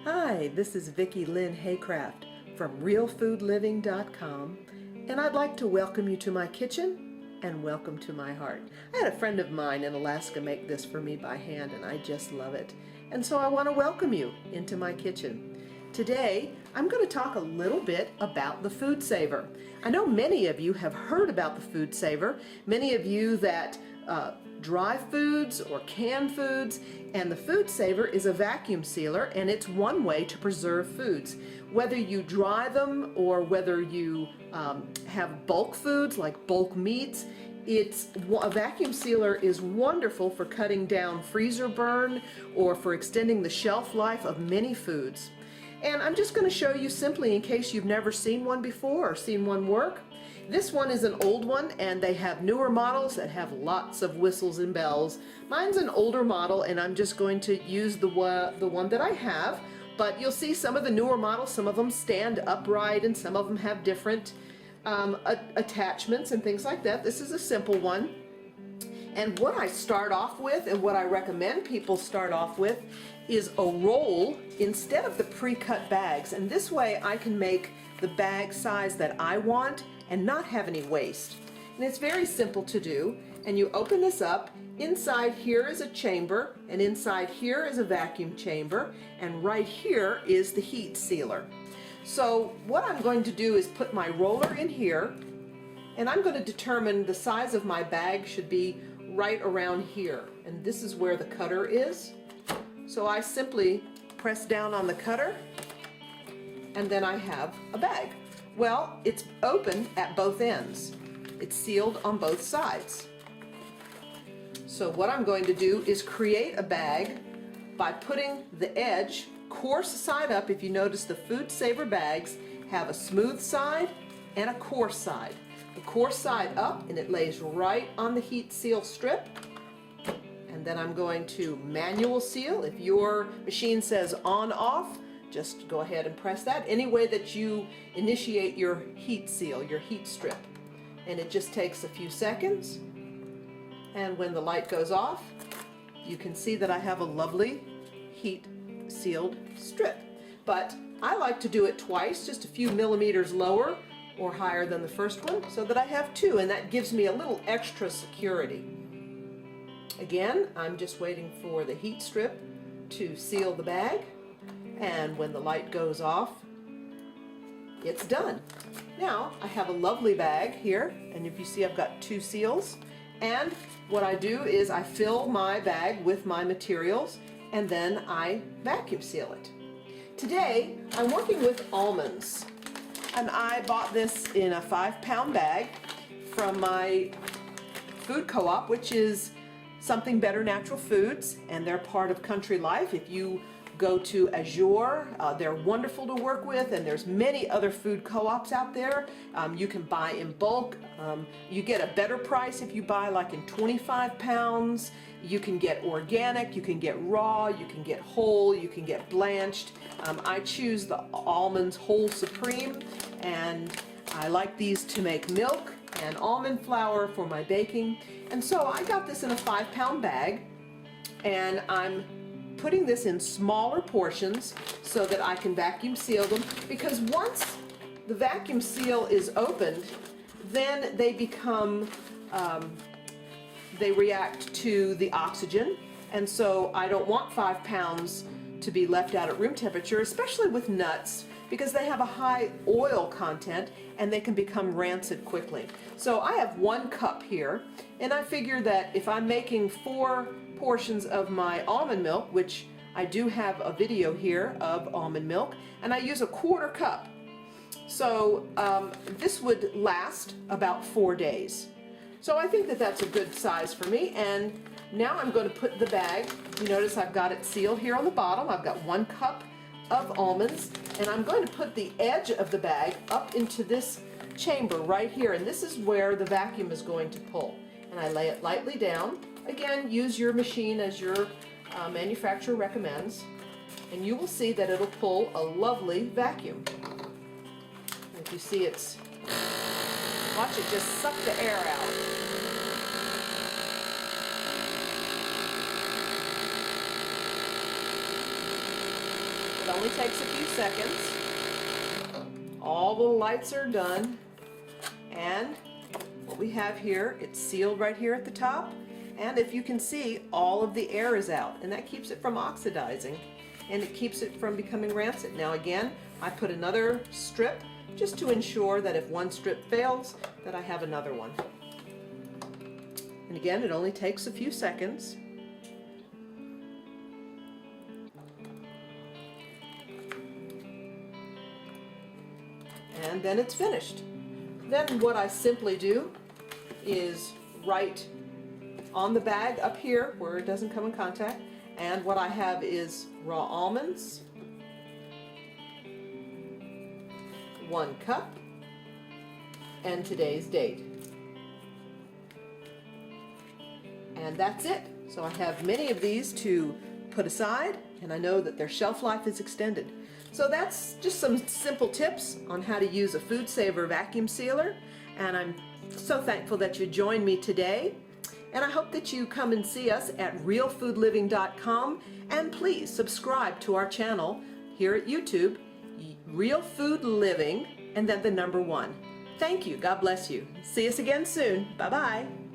Hi, this is Vicki Lynn Haycraft from realfoodliving.com, and I'd like to welcome you to my kitchen and welcome to my heart. I had a friend of mine in Alaska make this for me by hand, and I just love it. And so I want to welcome you into my kitchen. Today, I'm going to talk a little bit about the Food Saver. I know many of you have heard about the Food Saver, many of you that dry foods or canned foods, and the Food Saver is a vacuum sealer, and it's one way to preserve foods. Whether you dry them or whether you have bulk foods like bulk meats, a vacuum sealer is wonderful for cutting down freezer burn or for extending the shelf life of many foods. And I'm just going to show you simply, in case you've never seen one before or seen one work. This one is an old one, and they have newer models that have lots of whistles and bells. Mine's an older model, and I'm just going to use the one that I have. But you'll see some of the newer models, some of them stand upright, and some of them have different attachments and things like that. This is a simple one. And what I start off with, and what I recommend people start off with, is a roll instead of the pre-cut bags. And this way I can make the bag size that I want and not have any waste. And it's very simple to do. And you open this up. Inside here is a chamber, and inside here is a vacuum chamber, and right here is the heat sealer. So what I'm going to do is put my roller in here, and I'm going to determine the size of my bag should be right around here. And this is where the cutter is. So I simply press down on the cutter, and then I have a bag. Well, it's open at both ends. It's sealed on both sides. So what I'm going to do is create a bag by putting the edge coarse side up. If you notice, the Food Saver bags have a smooth side and a coarse side. The coarse side up, and it lays right on the heat seal strip. And then I'm going to manual seal. If your machine says on off, just go ahead and press that. Any way that you initiate your heat seal, your heat strip. And it just takes a few seconds. And when the light goes off, you can see that I have a lovely heat sealed strip. But I like to do it twice, just a few millimeters lower or higher than the first one, so that I have two, and that gives me a little extra security. Again, I'm just waiting for the heat strip to seal the bag, and when the light goes off, it's done. Now I have a lovely bag here, and if you see, I've got two seals, and what I do is I fill my bag with my materials, and then I vacuum seal it. Today I'm working with almonds, and I bought this in a 5-pound bag from my food co-op, which is Something Better Natural Foods, and they're part of Country Life. If you go to Azure, they're wonderful to work with, and there's many other food co-ops out there. You can buy in bulk. You get a better price if you buy like in 25 pounds. You can get organic, you can get raw, you can get whole, you can get blanched. I choose the almonds whole supreme, and I like these to make milk and almond flour for my baking. And so I got this in a 5-pound bag, and I'm putting this in smaller portions so that I can vacuum seal them, because once the vacuum seal is opened, then they become, they react to the oxygen, and so I don't want 5 pounds to be left out at room temperature, especially with nuts, because they have a high oil content and they can become rancid quickly. So I have 1 cup here, and I figure that if I'm making 4 portions of my almond milk, which I do have a video here of almond milk, and I use a 1/4 cup. So this would last about 4 days. So I think that that's a good size for me. And now I'm going to put the bag, you notice I've got it sealed here on the bottom. I've got 1 cup of almonds, and I'm going to put the edge of the bag up into this chamber right here, and this is where the vacuum is going to pull. And I lay it lightly down. Again, use your machine as your manufacturer recommends, and you will see that it'll pull a lovely vacuum. If you see, watch it just suck the air out. only takes a few seconds. All the lights are done, and what we have here, it's sealed right here at the top, and if you can see, all of the air is out, and that keeps it from oxidizing, and it keeps it from becoming rancid. Now again, I put another strip just to ensure that if one strip fails, that I have another one. And again, it only takes a few seconds. And then it's finished. Then what I simply do is write on the bag up here where it doesn't come in contact, and what I have is raw almonds, 1 cup, and today's date. And that's it. So I have many of these to put aside, and I know that their shelf life is extended. So that's just some simple tips on how to use a Food Saver vacuum sealer, and I'm so thankful that you joined me today. And I hope that you come and see us at realfoodliving.com, and please subscribe to our channel here at YouTube, Real Food Living, and then the number 1. Thank you. God bless you. See us again soon. Bye-bye.